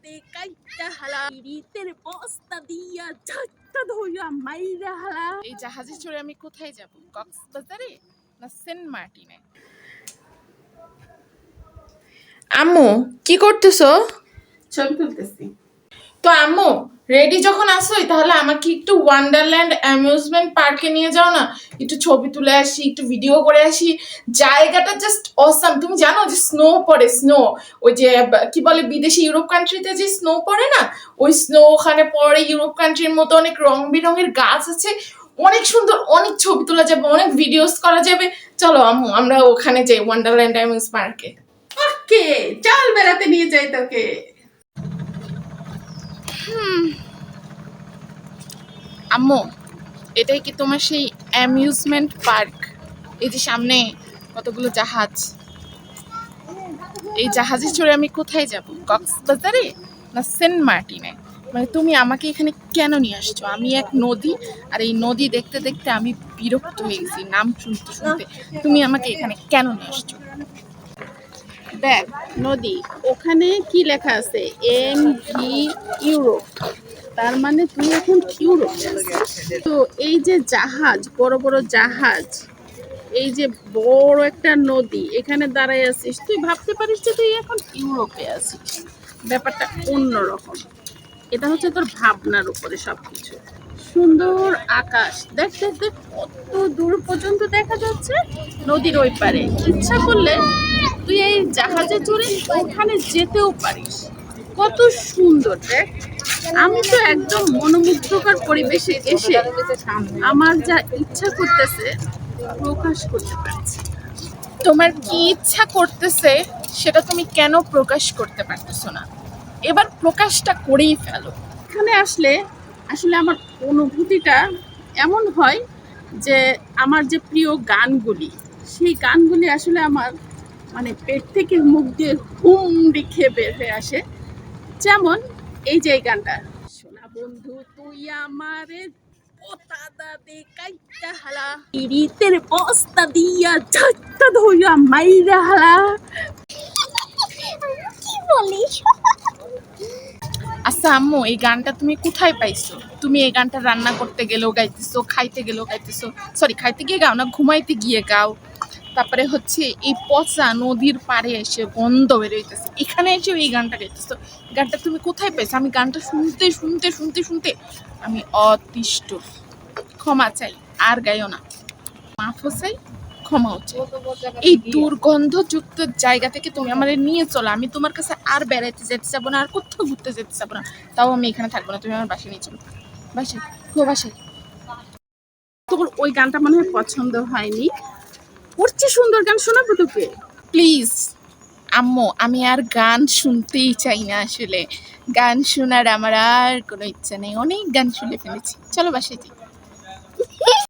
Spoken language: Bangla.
দে কাইটা হালা রিতের বস্তা দিয়া ঝাটকা ধইয়া মাইরা হালা। এই জাহাজে চড়ে আমি কোথায় যাব? কক্সবাজারে না সেন্ট মার্টিনে? আম্মু কি করতেছো? ছবি তুলতেছি। তো আম্মু রেডি যখন আসোই তাহলে আমাকে একটু ওয়ান্ডারল্যান্ড অ্যামিউজমেন্ট পার্কে নিয়ে যাও না, একটু ছবি তুলে আসি, একটু ভিডিও করে আসি। জায়গাটা জাস্ট অসাম। তুমি জানো যে স্নো পড়ে, স্নো ওই যে কি বলে বিদেশি ইউরোপ কান্ট্রিতে যে স্নো পড়ে না, ওই স্নো ওখানে পড়ে। ইউরোপ কান্ট্রির মতো অনেক রং বেরঙের গাছ আছে, অনেক সুন্দর, অনেক ছবি তোলা যাবে, অনেক ভিডিওস করা যাবে। চলো আম্মু আমরা ওখানে যাই, ওয়ান্ডারল্যান্ড অ্যামিউজ পার্কে। ওকে, চল বেড়াতে নিয়ে যাই তোকে। আম্মু এটাই কি তোমার সেই অ্যামিউজমেন্ট পার্ক? এই যে সামনে কতগুলো জাহাজ, এই জাহাজে চড়ে আমি কোথায় যাব? কক্সবাজারে না সেন্ট মার্টিনে? মানে তুমি আমাকে এখানে কেন নিয়ে আসছো? আমি এক নদী, আর এই নদী দেখতে দেখতে আমি বিরক্ত হয়ে গেছি নাম শুনতে শুনতে। তুমি আমাকে এখানে কেন নিয়ে আসছো? দেখ নদী, ওখানে কি লেখা আছে? MV Europe. তার মানে তুই এখন ইউরোপ। তো এই যে জাহাজ, বড় বড় জাহাজ, এই যে বড় একটা নদী, এখানে দাঁড়ায় আছিস, তুই ভাবতে পারিস যে তুই এখন ইউরোপে আছিস। ব্যাপারটা অন্যরকম। এটা হচ্ছে তোর ভাবনার উপরে সবকিছু। সুন্দর আকাশ, দেখ দেখ দেখ, কত দূর পর্যন্ত দেখা যাচ্ছে নদীর ওই পারে। ইচ্ছা করলে তুই এই জাহাজে চড়ে ওখানে যেতেও পারিস। কত সুন্দর দেখ। আমি তো একদম মনোমুগ্ধকর পরিবেশে এসে আমার যা ইচ্ছা করতেছে প্রকাশ করতে পারছি। তোমার কি ইচ্ছা করতেছে সেটা তুমি কেন প্রকাশ করতে পারতেছো না? এবার প্রকাশটা করেই ফেলো। এখানে আসলে আসলে আমার অনুভূতিটা এমন হয় যে আমার যে প্রিয় গানগুলি, সেই গানগুলি আসলে আমার মানে পেট থেকে মুখ দিয়ে হুমড়ি খেয়ে বের হয়ে আসে। যেমন এই যে এই গানটা, সোনা বন্ধু তুই আমারে পোতাদা দে কাইটা হালা রিতের বস্তা দিয়া ঝাটকা ধইয়া মাইরা হালা। কি বলিস? আচ্ছা আম্মু, এই গানটা তুমি কোথায় পাইছো? তুমি এই গানটা রান্না করতে গেলেও গাইতেছো, খাইতে গেলেও গাইতেছো। সরি, খাইতে গিয়ে গাও না, ঘুমাইতে গিয়ে গাও। তারপরে হচ্ছে এই পচা নদীর পাড়ে এসে গন্ধ বেরোইতেছে, এখানে এসে এই গানটা গাইতেছো। গানটা তুমি কোথায় পাইছো? আমি গানটা শুনতে শুনতে শুনতে শুনতে আমি অতিষ্ঠ। ক্ষমা চাই, আর গাইও না। মাফও চাই, ক্ষমাও চাই। এই দুর্গন্ধযুক্ত জায়গা থেকে তুমি আমার নিয়ে চলো। আমি তোমার কাছে আর বেড়াইতে যেতে যাবো না, আর কোথাও ঘুরতে যেতে যাবো না। তাও আমি এখানে থাকবো না, তুমি আমার বাসায় নিয়ে চলো। বাসায়, বাসায়। তোর ওই গানটা মনে হয় পছন্দ হয়নি। ওর চেয়ে সুন্দর গান শোনাবো তোকে। প্লিজ আম্মু, আমি আর গান শুনতেই চাই না। আসলে গান শোনার আমার আর কোনো ইচ্ছা নেই, অনেক গান শুনে ফেলেছি। চলো বাসায় যাই।